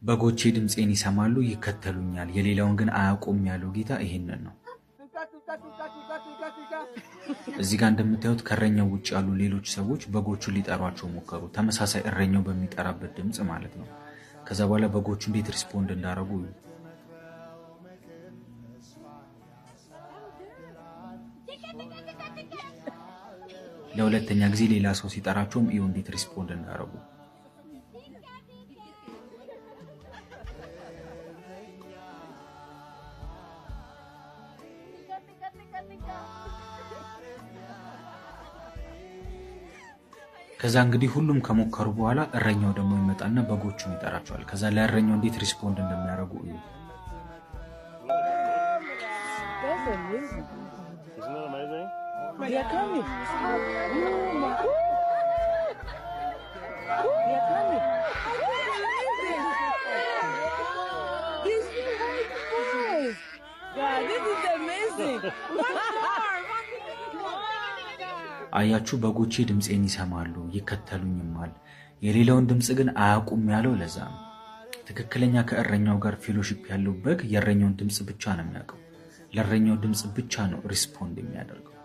በጎቼ ድምፄን ይሰማሉ ይከተሉኛል የሌላውን ግን አያውቁም ያለው ጌታ ይሄንን ነው። እዚህ ጋር እንደምታዩት ከእረኛው ውጭ ያሉ ሌሎች ሰዎች በጎቹን ሊጠሯቸው ሞከሩ። ተመሳሳይ እረኛው በሚጠራበት ድምፅ ማለት ነው። ከዛ በኋላ በጎቹ እንዴት ሪስፖንድ እንዳደረጉ ለሁለተኛ ጊዜ ሌላ ሰው ሲጠራቸውም እዩ እንዴት ሪስፖንድ እንዳደረጉ። ከዛ እንግዲህ ሁሉም ከሞከሩ በኋላ እረኛው ደግሞ ይመጣና በጎቹን ይጠራቸዋል። ከዛ ለእረኛው እንዴት ሪስፖንድ እንደሚያደርጉ እዩ። አያችሁ በጎቼ ድምፄን ይሰማሉ ይከተሉኝማል የሌላውን ድምፅ ግን አያውቁም ያለው ለዛ ነው። ትክክለኛ ከእረኛው ጋር ፌሎሺፕ ያለው በግ የእረኛውን ድምፅ ብቻ ነው የሚያውቀው። ለእረኛው ድምፅ ብቻ ነው ሪስፖንድ የሚያደርገው።